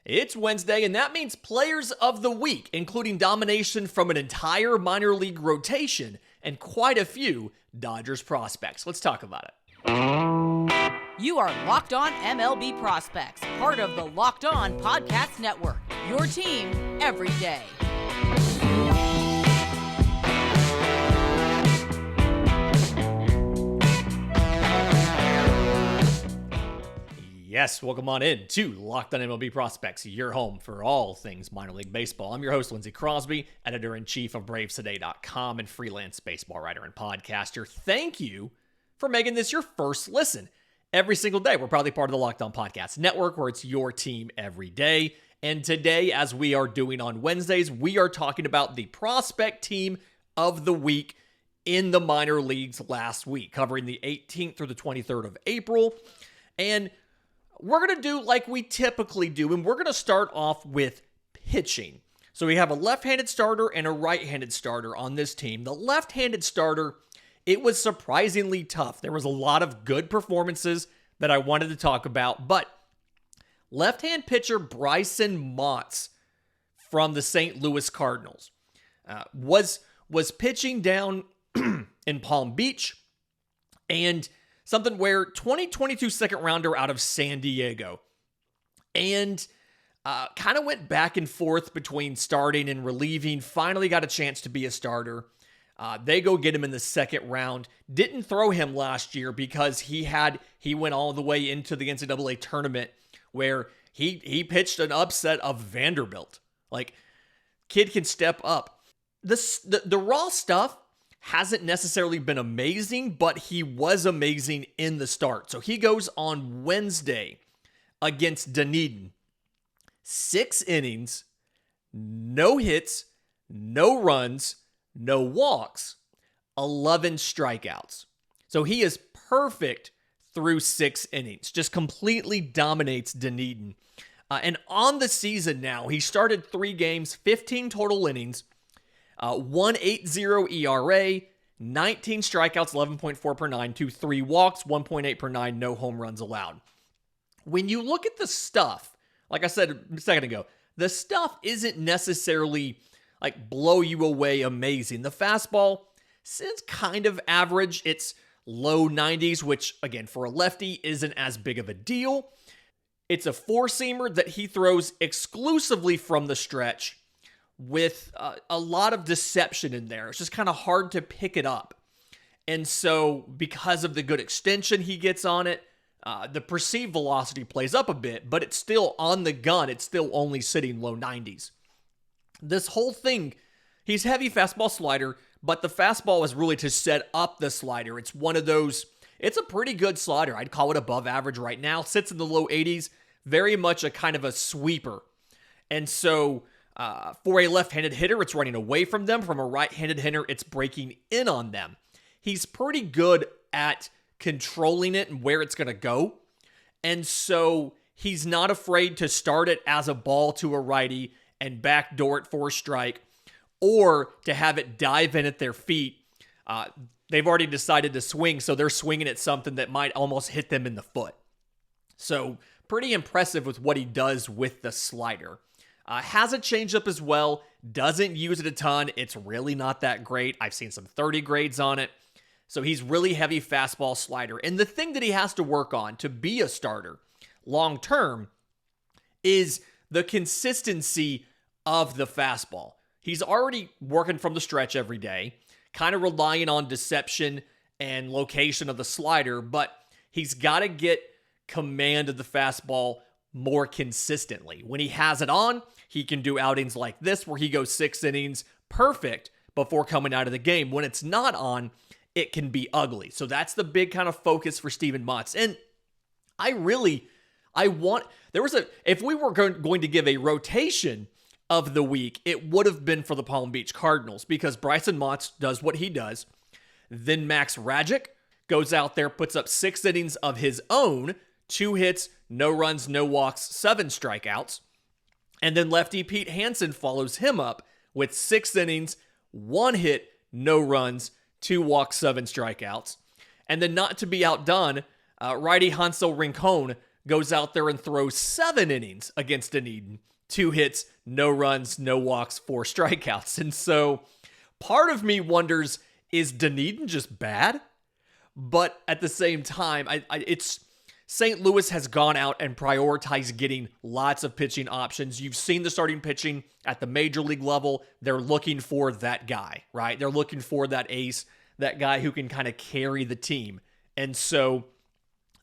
It's Wednesday, and that means players of the week, including domination from an entire minor league rotation and quite a few Dodgers prospects. Let's talk about it. You are Locked On MLB Prospects, part of the Locked On Podcast Network, your team every day. Yes, welcome on in to Locked On MLB Prospects, your home for all things minor league baseball. I'm your host, Lindsey Crosby, editor-in-chief of BravesToday.com and freelance baseball writer and podcaster. Thank you for making this your first listen. Every single day, we're proudly part of the Locked On Podcast Network, where it's your team every day. And today, as we are doing on Wednesdays, we are talking about the prospect team of the week in the minor leagues last week, covering the 18th through the 23rd of April. And we're going to do like we typically do, and we're going to start off with pitching. So we have a left-handed starter and a right-handed starter on this team. The left-handed starter, it was surprisingly tough. There was a lot of good performances that I wanted to talk about, but left-hand pitcher Brycen Mautz from the St. Louis Cardinals was pitching down in Palm Beach, and something where 2022 second rounder out of San Diego, and kind of went back and forth between starting and relieving, finally got a chance to be a starter. They go get him in the second round. Didn't throw him last year because he went all the way into the NCAA tournament where he pitched an upset of Vanderbilt. Like, kid can step up. The raw stuff hasn't necessarily been amazing, but he was amazing in the start. So he goes on Wednesday against Dunedin. 6 innings, no hits, no runs, no walks, 11 strikeouts. So he is perfect through 6 innings. Just completely dominates Dunedin. And on the season now, he started 3 games, 15 total innings, 1.80 ERA, 19 strikeouts, 11.4 per 9, 3 walks, 1.8 per 9, no home runs allowed. When you look at the stuff, like I said a second ago, the stuff isn't necessarily like blow you away amazing. The fastball is kind of average. It's low 90s, which again, for a lefty, isn't as big of a deal. It's a 4-seamer that he throws exclusively from the stretch, with a lot of deception in there. It's just kind of hard to pick it up. And so because of the good extension he gets on it, the perceived velocity plays up a bit, but it's still on the gun. It's still only sitting low 90s. This whole thing, he's heavy fastball slider, but the fastball is really to set up the slider. It's one of those, it's a pretty good slider. I'd call it above average right now. Sits in the low 80s, very much a kind of a sweeper. And so for a left-handed hitter, it's running away from them. From a right-handed hitter, it's breaking in on them. He's pretty good at controlling it and where it's going to go. And so he's not afraid to start it as a ball to a righty and backdoor it for a strike, or to have it dive in at their feet. They've already decided to swing, so they're swinging at something that might almost hit them in the foot. So pretty impressive with what he does with the slider. Has a changeup as well. Doesn't use it a ton. It's really not that great. I've seen some 30 grades on it. So he's really heavy fastball slider. And the thing that he has to work on to be a starter long term is the consistency of the fastball. He's already working from the stretch every day, kind of relying on deception and location of the slider, but he's got to get command of the fastball more consistently. When he has it on, he can do outings like this where he goes 6 innings perfect before coming out of the game. When it's not on, it can be ugly. So that's the big kind of focus for Steven Matz. And if we were going to give a rotation of the week, it would have been for the Palm Beach Cardinals, because Brycen Mautz does what he does. Then Max Rajic goes out there, puts up 6 innings of his own, 2 hits, no runs, no walks, 7 strikeouts. And then lefty Pete Hansen follows him up with 6 innings, 1 hit, no runs, 2 walks, 7 strikeouts. And then, not to be outdone, righty Hansel Rincon goes out there and throws 7 innings against Dunedin. 2 hits, no runs, no walks, 4 strikeouts. And so part of me wonders, is Dunedin just bad? But at the same time, it's St. Louis has gone out and prioritized getting lots of pitching options. You've seen the starting pitching at the major league level. They're looking for that guy, right? They're looking for that ace, that guy who can kind of carry the team. And so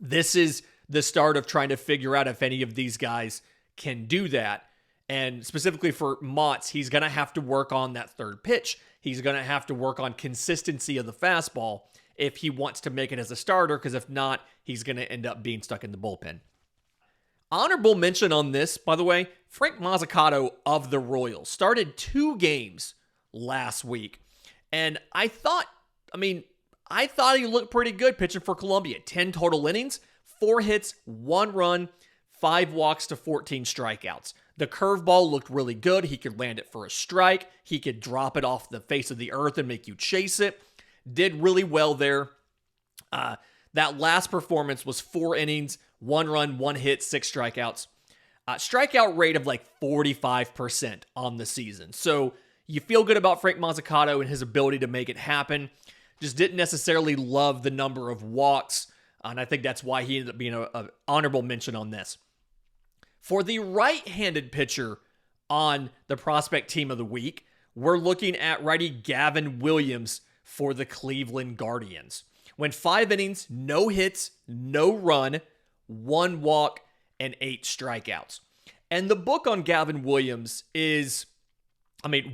this is the start of trying to figure out if any of these guys can do that. And specifically for Mautz, he's going to have to work on that third pitch. He's going to have to work on consistency of the fastball if he wants to make it as a starter, because if not, he's going to end up being stuck in the bullpen. Honorable mention on this, by the way, Frank Mazzucato of the Royals started 2 games last week. And I thought he looked pretty good pitching for Columbia. 10 total innings, 4 hits, 1 run, 5 walks to 14 strikeouts. The curveball looked really good. He could land it for a strike. He could drop it off the face of the earth and make you chase it. Did really well there. That last performance was 4 innings, 1 run, 1 hit, 6 strikeouts. Strikeout rate of like 45% on the season. So you feel good about Frank Mazzucato and his ability to make it happen. Just didn't necessarily love the number of walks. And I think that's why he ended up being an honorable mention on this. For the right-handed pitcher on the prospect team of the week, we're looking at righty Gavin Williams for the Cleveland Guardians. Went 5 innings, no hits, no run, 1 walk, and 8 strikeouts. And the book on Gavin Williams is,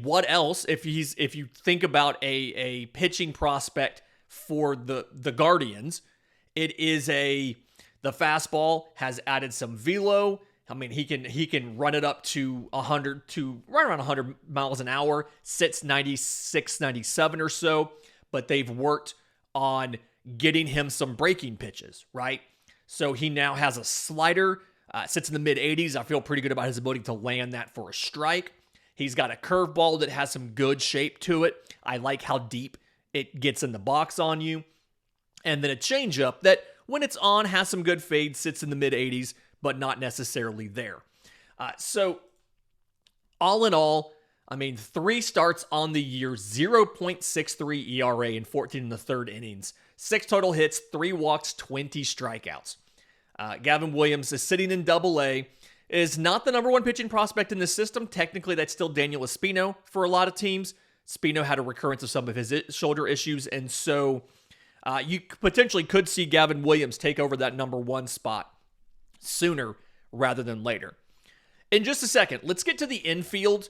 what else if you think about a pitching prospect for the Guardians? It is the fastball has added some velo. He can run it up to 100 to right around 100 miles an hour, sits 96, 97 or so, but they've worked on getting him some breaking pitches, right? So he now has a slider, sits in the mid 80s. I feel pretty good about his ability to land that for a strike. He's got a curveball that has some good shape to it. I like how deep it gets in the box on you. And then a changeup that, when it's on, has some good fade, sits in the mid 80s, but not necessarily there. So all in all, 3 starts on the year, 0.63 ERA in 14 in the third innings, 6 total hits, 3 walks, 20 strikeouts. Gavin Williams is sitting in Double-A, is not the number 1 pitching prospect in the system. Technically, that's still Daniel Espino for a lot of teams. Espino had a recurrence of some of his shoulder issues, and so you potentially could see Gavin Williams take over that number 1 spot sooner rather than later. In just a second, let's get to the infield.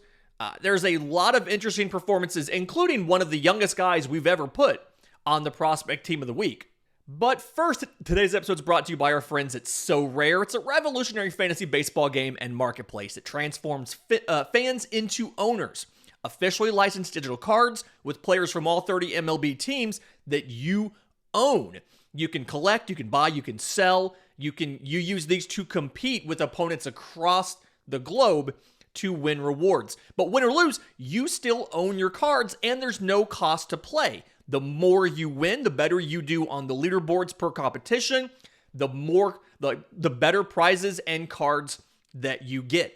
There's a lot of interesting performances, including one of the youngest guys we've ever put on the prospect team of the week. But first, today's episode is brought to you by our friends at So Rare. It's a revolutionary fantasy baseball game and marketplace. It transforms fans into owners. Officially licensed digital cards with players from all 30 MLB teams that you own. You can collect, you can buy, you can sell. You use these to compete with opponents across the globe to win rewards. But win or lose, you still own your cards and there's no cost to play. The more you win, the better you do on the leaderboards per competition, the better prizes and cards that you get.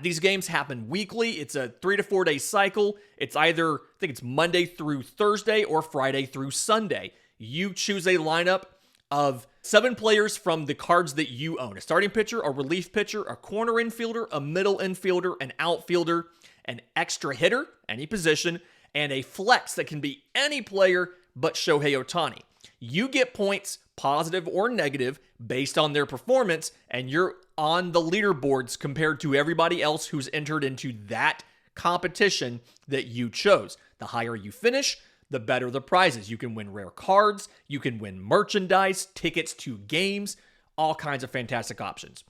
These games happen weekly. It's a 3 to 4 day cycle. It's either, I think it's Monday through Thursday or Friday through Sunday. You choose a lineup of 7 players from the cards that you own. A starting pitcher, a relief pitcher, a corner infielder, a middle infielder, an outfielder, an extra hitter, any position, and a flex that can be any player but Shohei Ohtani. You get points, positive or negative, based on their performance, and you're on the leaderboards compared to everybody else who's entered into that competition that you chose. The higher you finish, the better the prizes. You can win rare cards, you can win merchandise, tickets to games, all kinds of fantastic options.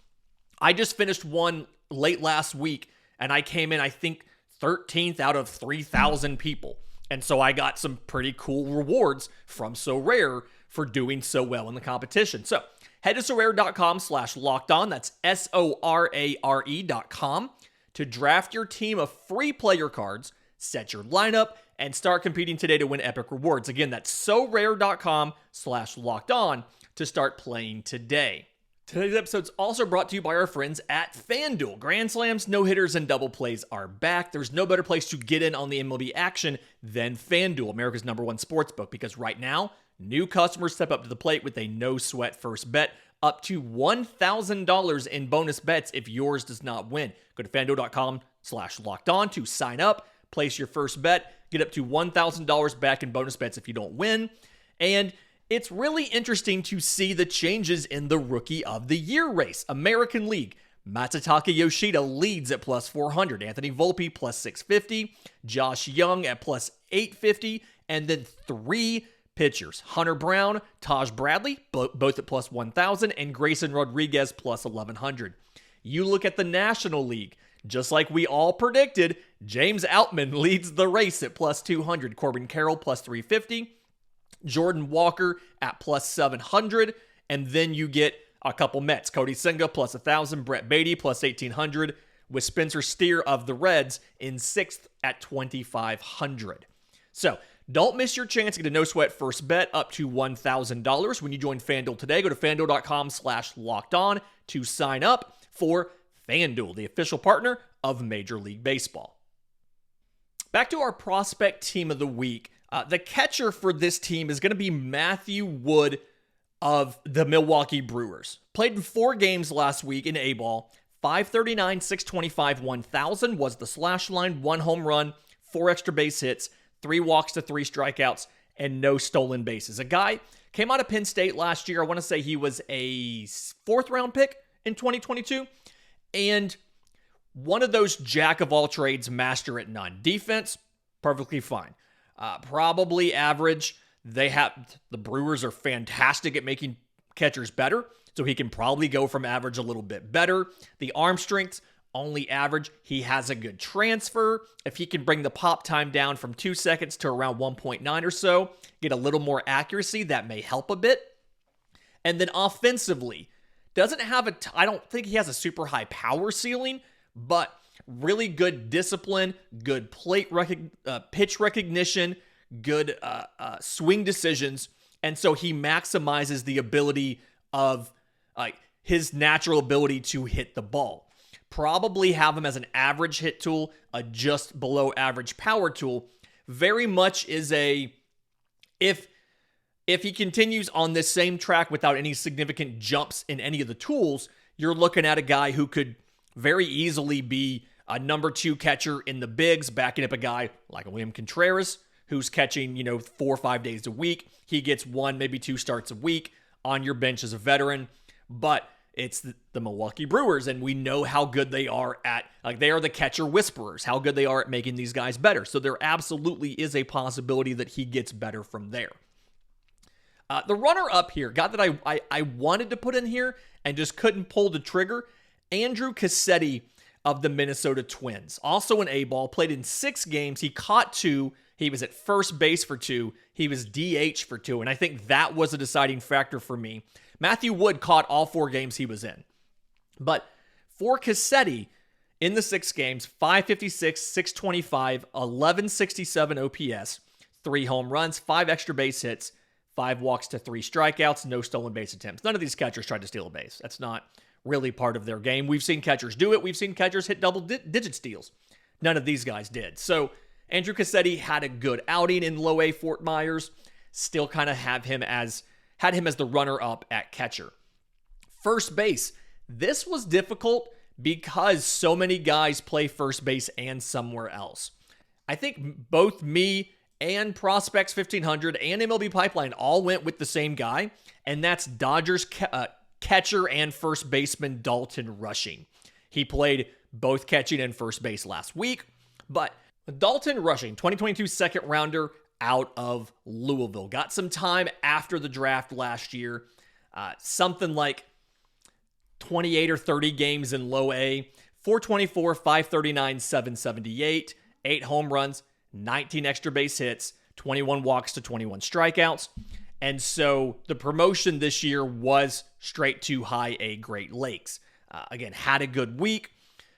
I just finished one late last week, and I came in, I think, 13th out of 3,000 people. And so I got some pretty cool rewards from So Rare for doing so well in the competition. So head to sorare.com/lockedon. That's SORARE.com to draft your team of free player cards, set your lineup, and start competing today to win epic rewards. Again, that's sorare.com/lockedon to start playing today. Today's episode is also brought to you by our friends at FanDuel. Grand slams, no-hitters, and double plays are back. There's no better place to get in on the MLB action than FanDuel, America's #1 sportsbook, because right now, new customers step up to the plate with a no-sweat first bet, up to $1,000 in bonus bets if yours does not win. Go to FanDuel.com/lockedon to sign up, place your first bet, get up to $1,000 back in bonus bets if you don't win, and it's really interesting to see the changes in the Rookie of the Year race. American League, Masataka Yoshida leads at plus 400. Anthony Volpe plus 650. Josh Young at plus 850. And then 3 pitchers, Hunter Brown, Taj Bradley, both at plus 1,000. And Grayson Rodriguez plus 1,100. You look at the National League. Just like we all predicted, James Outman leads the race at plus 200. Corbin Carroll plus 350. Jordan Walker at plus 700, and then you get a couple Mets. Cody Senga plus 1,000, Brett Beatty plus 1,800, with Spencer Steer of the Reds in 6th at 2,500. So don't miss your chance to get a no-sweat first bet up to $1,000 when you join FanDuel today. Go to FanDuel.com/lockedon to sign up for FanDuel, the official partner of Major League Baseball. Back to our prospect team of the week. The catcher for this team is going to be Matthew Wood of the Milwaukee Brewers. Played in 4 games last week in A-ball. 539, 625, 1,000 was the slash line. 1 home run, 4 extra base hits, 3 walks to 3 strikeouts, and no stolen bases. A guy came out of Penn State last year. I want to say he was a 4th-round pick in 2022. And one of those jack-of-all-trades, master at none. Defense, perfectly fine. Probably average. The Brewers are fantastic at making catchers better, so he can probably go from average a little bit better. The arm strength, only average. He has a good transfer. If he can bring the pop time down from 2 seconds to around 1.9 or so, get a little more accuracy, that may help a bit. And then offensively, I don't think he has a super high power ceiling, but really good discipline, good pitch recognition, good swing decisions. And so he maximizes the ability of his natural ability to hit the ball. Probably have him as an average hit tool, a just below average power tool. Very much is if he continues on this same track without any significant jumps in any of the tools, you're looking at a guy who could very easily be a number 2 catcher in the bigs, backing up a guy like William Contreras, who's catching, 4 or 5 days a week. He gets 1, maybe 2 starts a week on your bench as a veteran. But it's the Milwaukee Brewers, and we know how good they are they are the catcher whisperers, how good they are at making these guys better. So there absolutely is a possibility that he gets better from there. The runner-up here, guy that I wanted to put in here and just couldn't pull the trigger, Andrew Cassetti of the Minnesota Twins. Also an A-ball, played in 6 games. He caught 2. He was at first base for 2. He was DH for 2, and I think that was a deciding factor for me. Matthew Wood caught all 4 games he was in. But for Cassetti, in the 6 games, 556, 625, 1167 OPS, 3 home runs, 5 extra base hits, 5 walks to 3 strikeouts, no stolen base attempts. None of these catchers tried to steal a base. That's not really part of their game. We've seen catchers do it. We've seen catchers hit double-digit steals. None of these guys did. So Andrew Cassetti had a good outing in low A Fort Myers. Still kind of had him as the runner-up at catcher. First base. This was difficult because so many guys play first base and somewhere else. I think both me and Prospects 1500 and MLB Pipeline all went with the same guy, and that's Dodgers catcher and first baseman Dalton Rushing. He played both catching and first base last week, but Dalton Rushing, 2022 second rounder out of Louisville, got some time after the draft last year, something like 28 or 30 games in low A, 424, 539, 778, 8 home runs, 19 extra base hits, 21 walks to 21 strikeouts. And so the promotion this year was straight to high A Great Lakes. Again, had a good week.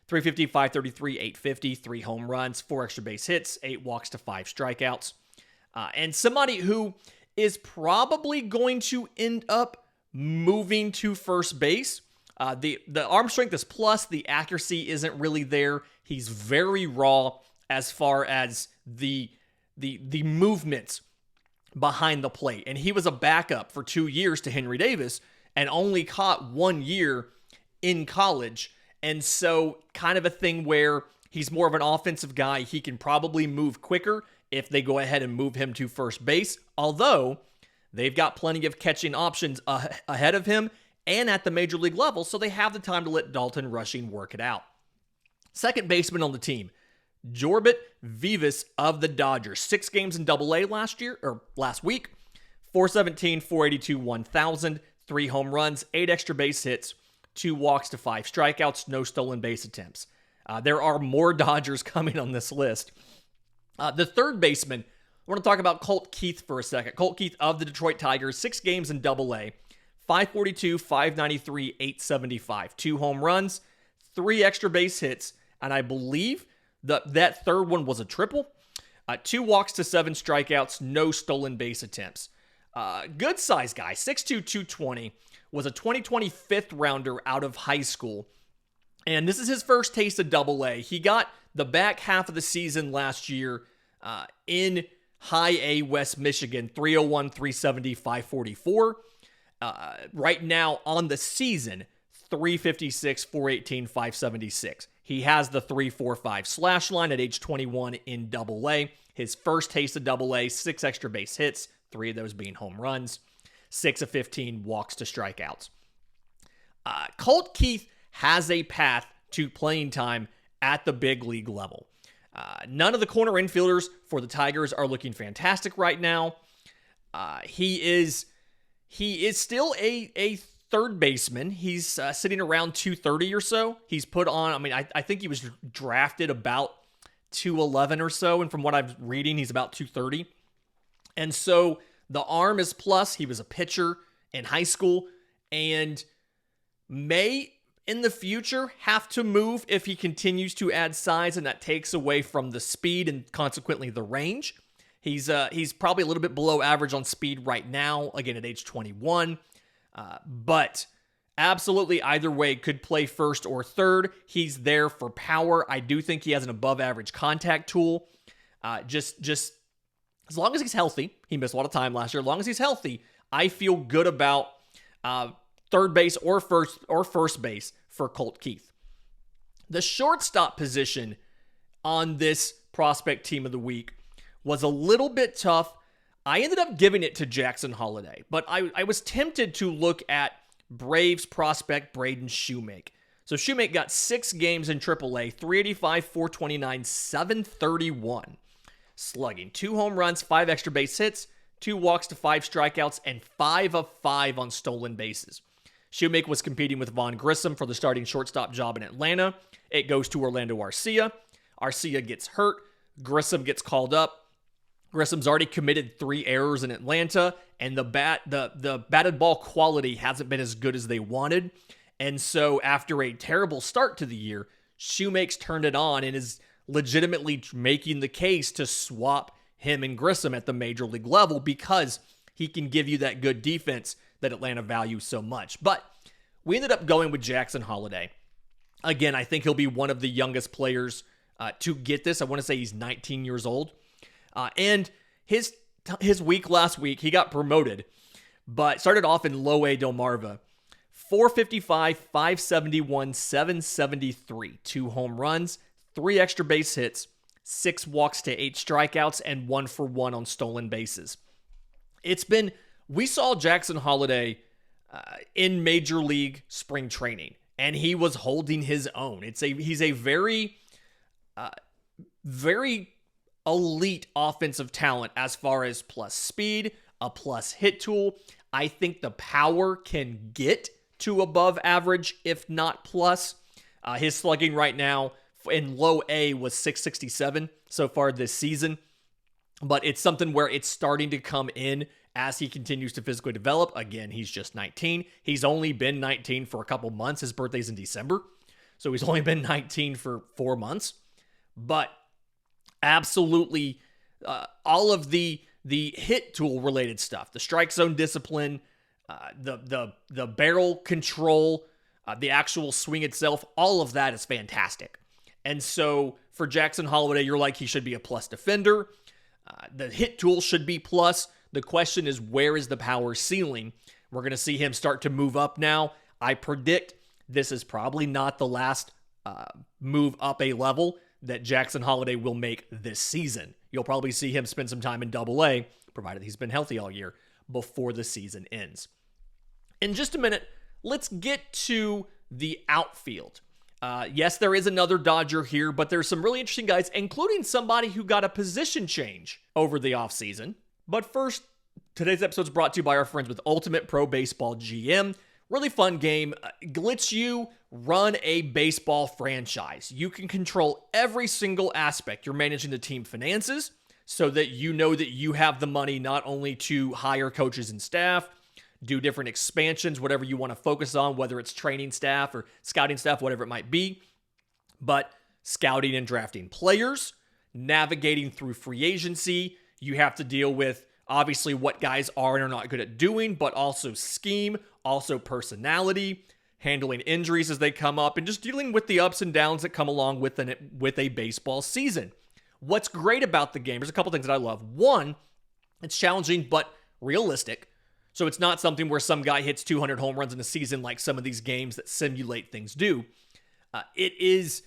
350, 533, 850, 3 home runs, 4 extra base hits, 8 walks to 5 strikeouts. And somebody who is probably going to end up moving to first base. The arm strength is plus. The accuracy isn't really there. He's very raw as far as the movements behind the plate. And he was a backup for 2 years to Henry Davis and only caught 1 year in college. And so kind of a thing where he's more of an offensive guy. He can probably move quicker if they go ahead and move him to first base. Although they've got plenty of catching options ahead of him and at the major league level, so they have the time to let Dalton Rushing work it out. Second baseman on the team, Jorbit Vivas of the Dodgers. 6 games in Double-A last week. 417, 482, 1,000, 3 home runs, 8 extra base hits, 2 walks to 5 strikeouts, no stolen base attempts. There are more Dodgers coming on this list. The third baseman, I want to talk about Colt Keith for a second. Colt Keith of the Detroit Tigers, 6 games in Double-A. 542, 593, 875. 2 home runs, 3 extra base hits, and I believe that third one was a triple. 2 walks to 7 strikeouts, no stolen base attempts. Good size guy, 6'2", 220, was a 2020 fifth rounder out of high school. And this is his first taste of Double-A. He got the back half of the season last year in High A West Michigan, 301, 370, 544. Right now on the season, 356, 418, 576. He has the 345 slash line at age 21 in Double-A. His first taste of Double-A, 6 extra base hits, 3 of those being home runs, 6 of 15 walks to strikeouts. Colt Keith has a path to playing time at the big league level. None of the corner infielders for the Tigers are looking fantastic right now. He is still a third baseman. He's sitting around 230 or so. He's put on, I think he was drafted about 211 or so. And from what I'm reading, he's about 230. And so the arm is plus. He was a pitcher in high school and may in the future have to move if he continues to add size, and that takes away from the speed and consequently the range. He's probably a little bit below average on speed right now, again at age 21. But absolutely either way could play first or third. He's there for power. I do think he has an above average contact tool. Just as long as he's healthy, he missed a lot of time last year. As long as he's healthy, I feel good about third base or first base for Colt Keith. The shortstop position on this prospect team of the week was a little bit tough. I ended up giving it to Jackson Holliday, but I was tempted to look at Braves prospect Braden Shoemake. So Shoemake got 6 games in AAA, 385, 429, 731. Slugging, 2 home runs, 5 extra base hits, 2 walks to 5 strikeouts, and 5 of 5 on stolen bases. Shoemake was competing with Vaughn Grissom for the starting shortstop job in Atlanta. It goes to Orlando Arcia. Arcia gets hurt. Grissom gets called up. Grissom's already committed 3 errors in Atlanta, and the batted ball quality hasn't been as good as they wanted. And so after a terrible start to the year, Shoemake's turned it on and is legitimately making the case to swap him and Grissom at the major league level because he can give you that good defense that Atlanta values so much. But we ended up going with Jackson Holliday. Again, I think he'll be one of the youngest players to get this. I want to say he's 19 years old. And his week last week, he got promoted, but started off in low A Delmarva. 455, 571, 773. 2 home runs, 3 extra base hits, 6 walks to 8 strikeouts, and 1 for 1 on stolen bases. We saw Jackson Holliday in Major League spring training, and he was holding his own. He's a very, very elite offensive talent as far as plus speed, a plus hit tool. I think the power can get to above average, if not plus. His slugging right now in low A was 667 so far this season, but it's something where it's starting to come in as he continues to physically develop. Again, he's just 19. He's only been 19 for a couple months. His birthday's in December, so he's only been 19 for 4 months. But absolutely, all of the hit tool related stuff, the strike zone discipline, the barrel control, the actual swing itself, all of that is fantastic. And so for Jackson Holliday, you're like, he should be a plus defender. The hit tool should be plus. The question is, where is the power ceiling? We're going to see him start to move up now. I predict this is probably not the last move up a level that Jackson Holliday will make this season. You'll probably see him spend some time in Double-A, provided he's been healthy all year, before the season ends. In just a minute, let's get to the outfield. Yes, there is another Dodger here, but there's some really interesting guys, including somebody who got a position change over the offseason. But first, today's episode is brought to you by our friends with Ultimate Pro Baseball GM. Really fun game. Lets you run a baseball franchise. You can control every single aspect. You're managing the team finances so that you know that you have the money not only to hire coaches and staff, do different expansions, whatever you want to focus on, whether it's training staff or scouting staff, whatever it might be, but scouting and drafting players, navigating through free agency. You have to deal with, obviously, what guys are and are not good at doing, but also scheme, also personality, handling injuries as they come up, and just dealing with the ups and downs that come along with a baseball season. What's great about the game, there's a couple things that I love. One, it's challenging but realistic. So it's not something where some guy hits 200 home runs in a season like some of these games that simulate things do. It is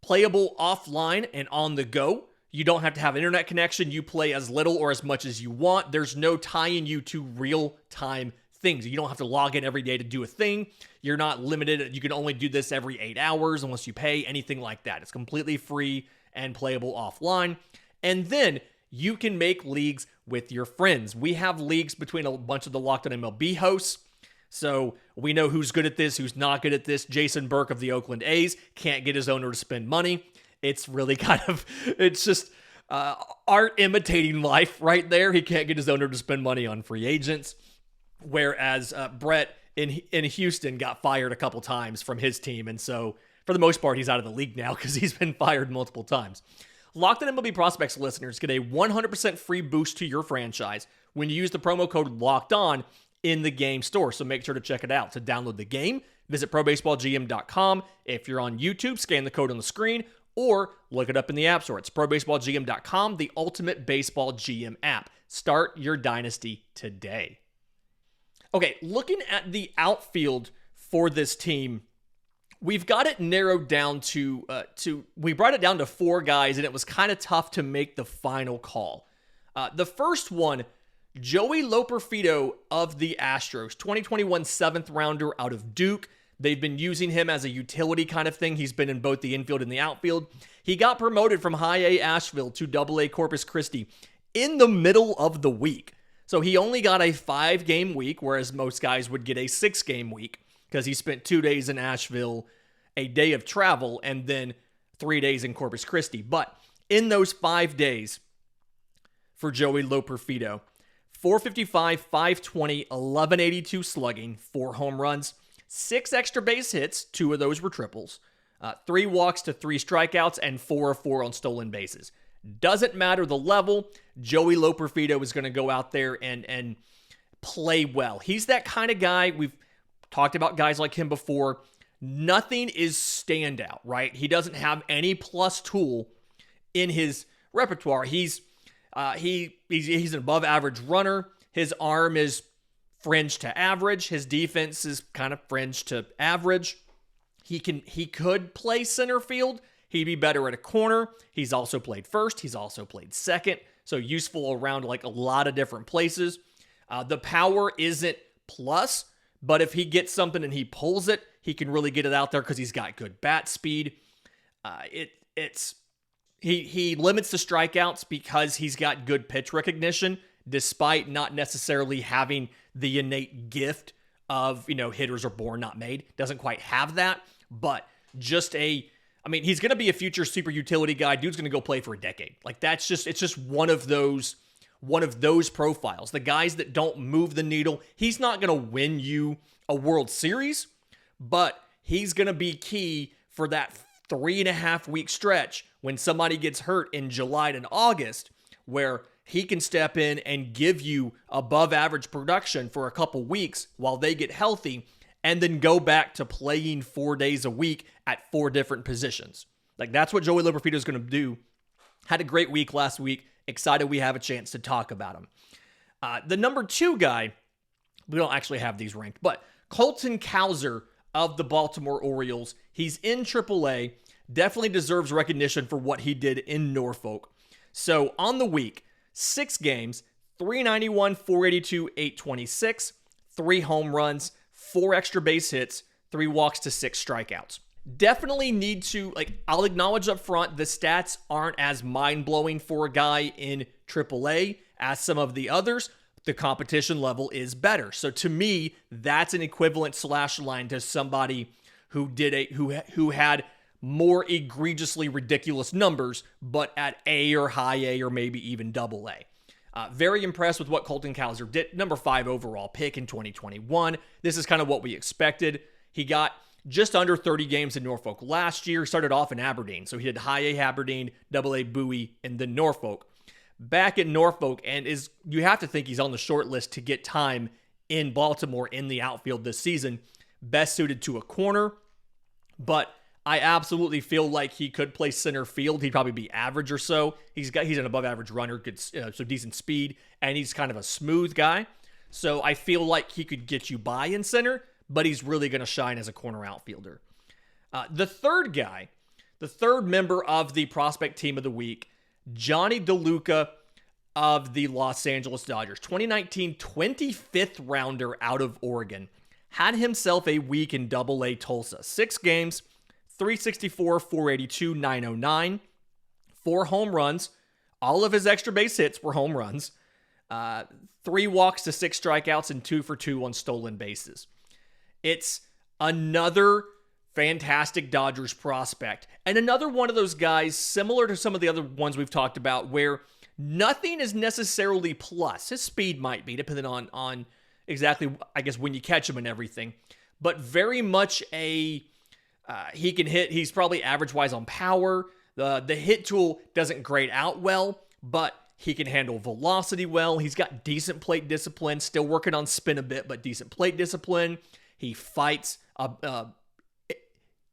playable offline and on the go. You don't have to have an internet connection. You play as little or as much as you want. There's no tying you to real-time things. You don't have to log in every day to do a thing. You're not limited. You can only do this every 8 hours unless you pay, anything like that. It's completely free and playable offline. And then you can make leagues with your friends. We have leagues between a bunch of the Locked On MLB hosts. So we know who's good at this, who's not good at this. Jason Burke of the Oakland A's can't get his owner to spend money. It's really it's just art imitating life right there. He can't get his owner to spend money on free agents. Whereas Brett in Houston got fired a couple times from his team. And so for the most part, he's out of the league now because he's been fired multiple times. Locked On MLB Prospects listeners get a 100% free boost to your franchise when you use the promo code Locked On in the game store. So make sure to check it out. To download the game, visit probaseballgm.com. If you're on YouTube, scan the code on the screen or look it up in the App Store. It's probaseballgm.com, the ultimate baseball GM app. Start your dynasty today. Okay, looking at the outfield for this team, we've got it narrowed down we brought it down to 4 guys, and it was kind of tough to make the final call. The first one, Joey Loperfido of the Astros, 2021 7th rounder out of Duke. They've been using him as a utility kind of thing. He's been in both the infield and the outfield. He got promoted from High A Asheville to Double A Corpus Christi in the middle of the week. So he only got a 5-game week, whereas most guys would get a 6-game week because he spent 2 days in Asheville, a day of travel, and then 3 days in Corpus Christi. But in those 5 days for Joey Loperfido, 455, 520, 1182 slugging, 4 home runs, 6 extra base hits, 2 of those were triples, 3 walks to 3 strikeouts, and 4 of 4 on stolen bases. Doesn't matter the level, Joey Loperfido is going to go out there and play well. He's that kind of guy. We've talked about guys like him before. Nothing is standout, right? He doesn't have any plus tool in his repertoire. He's an above average runner. His arm is fringe to average. His defense is kind of fringe to average. He could play center field. He'd be better at a corner. He's also played first. He's also played second. So useful around like a lot of different places. The power isn't plus, but if he gets something and he pulls it, he can really get it out there because he's got good bat speed. He limits the strikeouts because he's got good pitch recognition, despite not necessarily having the innate gift of, hitters are born, not made. Doesn't quite have that, but he's going to be a future super utility guy. Dude's going to go play for a decade. Like it's just one of those profiles. The guys that don't move the needle, he's not going to win you a World Series, but he's going to be key for that 3.5 week stretch when somebody gets hurt in July and August, where he can step in and give you above average production for a couple weeks while they get healthy and then go back to playing 4 days a week at 4 different positions. Like, that's what Joey Loperfido is going to do. Had a great week last week. Excited we have a chance to talk about him. The number 2 guy, we don't actually have these ranked, but Colton Cowser of the Baltimore Orioles. He's in AAA. Definitely deserves recognition for what he did in Norfolk. So on the week, 6 games, 391, 482, 826, 3 home runs, 4 extra base hits, 3 walks to 6 strikeouts. Definitely need to, I'll acknowledge up front, the stats aren't as mind-blowing for a guy in AAA as some of the others. The competition level is better. So to me, that's an equivalent slash line to somebody who had more egregiously ridiculous numbers, but at A or high A or maybe even double A. Very impressed with what Colton Cowser did. Number 5 overall pick in 2021. This is kind of what we expected. He got just under 30 games in Norfolk last year. Started off in Aberdeen. So he did high A Aberdeen, double A Bowie, and then Norfolk. Back in Norfolk, and you have to think he's on the short list to get time in Baltimore in the outfield this season. Best suited to a corner, but I absolutely feel like he could play center field. He'd probably be average or so. He's an above average runner, so decent speed, and he's kind of a smooth guy. So I feel like he could get you by in center, but he's really going to shine as a corner outfielder. The third guy, the third member of the prospect team of the week, Jonny DeLuca of the Los Angeles Dodgers. 2019 25th rounder out of Oregon. Had himself a week in Double-A Tulsa. 6 games, 364, 482, 909. 4 home runs. All of his extra base hits were home runs. 3 walks to 6 strikeouts and 2 for 2 on stolen bases. It's another fantastic Dodgers prospect. And another one of those guys, similar to some of the other ones we've talked about, where nothing is necessarily plus. His speed might be, depending on exactly, I guess, when you catch him and everything. But very much he can hit. He's probably average-wise on power. The hit tool doesn't grade out well, but he can handle velocity well. He's got decent plate discipline. Still working on spin a bit, but decent plate discipline. He fights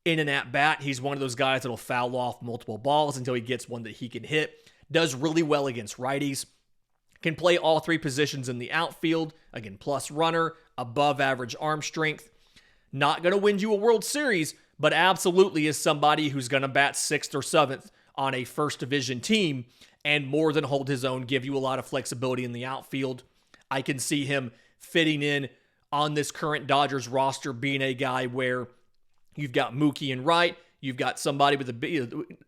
in an at-bat. He's one of those guys that'll foul off multiple balls until he gets one that he can hit. Does really well against righties. Can play all 3 positions in the outfield. Again, plus runner, above average arm strength. Not going to win you a World Series, but absolutely is somebody who's going to bat 6th or 7th on a first division team and more than hold his own, give you a lot of flexibility in the outfield. I can see him fitting in on this current Dodgers roster, being a guy where you've got Mookie in right, you've got somebody with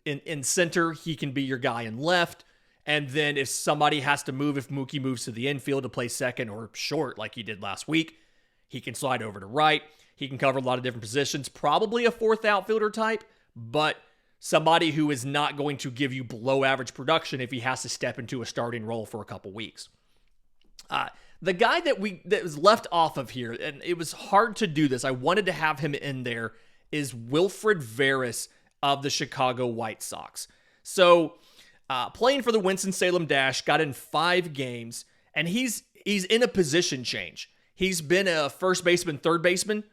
in center, he can be your guy in left, and then if somebody has to move, if Mookie moves to the infield to play second or short like he did last week, he can slide over to right. He can cover a lot of different positions, probably a 4th outfielder type, but somebody who is not going to give you below average production if he has to step into a starting role for a couple weeks. The guy that was left off of here, and it was hard to do this, I wanted to have him in there, is Wilfred Veras of the Chicago White Sox. So, playing for the Winston-Salem Dash, got in 5 games, and he's in a position change. He's been a first baseman, third baseman,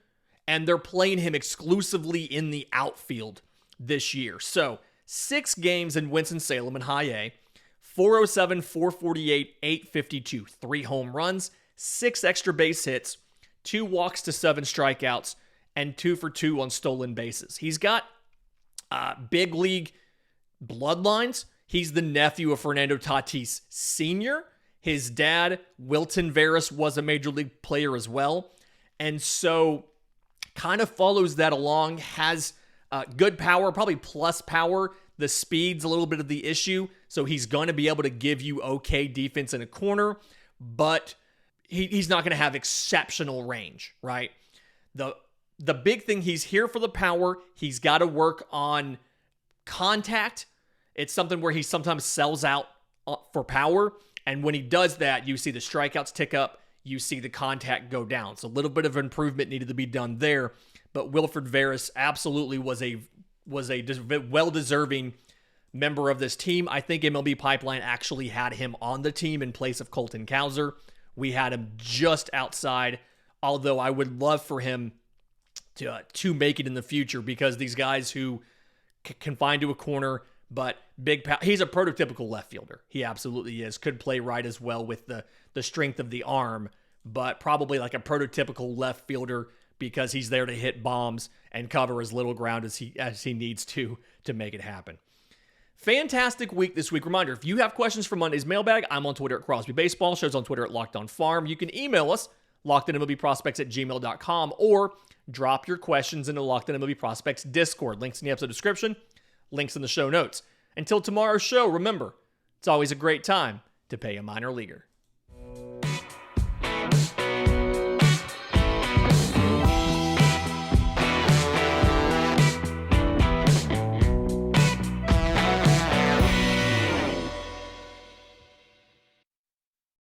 and they're playing him exclusively in the outfield this year. So, 6 games in Winston-Salem in high A, 407, 448, 852, 3 home runs, 6 extra base hits, 2 walks to 7 strikeouts, and 2 for 2 on stolen bases. He's got big league bloodlines. He's the nephew of Fernando Tatis Sr. His dad, Wilton Veras, was a major league player as well. And so kind of follows that along, has good power, probably plus power. The speed's a little bit of the issue, so he's going to be able to give you okay defense in a corner, but he's not going to have exceptional range, right? The big thing, he's here for the power. He's got to work on contact. It's something where he sometimes sells out for power, and when he does that, you see the strikeouts tick up, you see the contact go down. So a little bit of improvement needed to be done there, but Wilfred Veras absolutely was a well-deserving member of this team. I think MLB Pipeline actually had him on the team in place of Colton Cowser. We had him just outside, although I would love for him to make it in the future, because these guys who confined to a corner, but he's a prototypical left fielder. He absolutely is. Could play right as well with the strength of the arm, but probably like a prototypical left fielder because he's there to hit bombs and cover as little ground as he needs to make it happen. Fantastic week this week. Reminder, if you have questions for Monday's mailbag, I'm on Twitter at Crosby Baseball. Show's on Twitter at Locked On Farm. You can email us, lockedonmlbprospects@gmail.com, or drop your questions into Locked On MLB Prospects Discord. Links in the episode description, links in the show notes. Until tomorrow's show, remember, it's always a great time to pay a minor leaguer.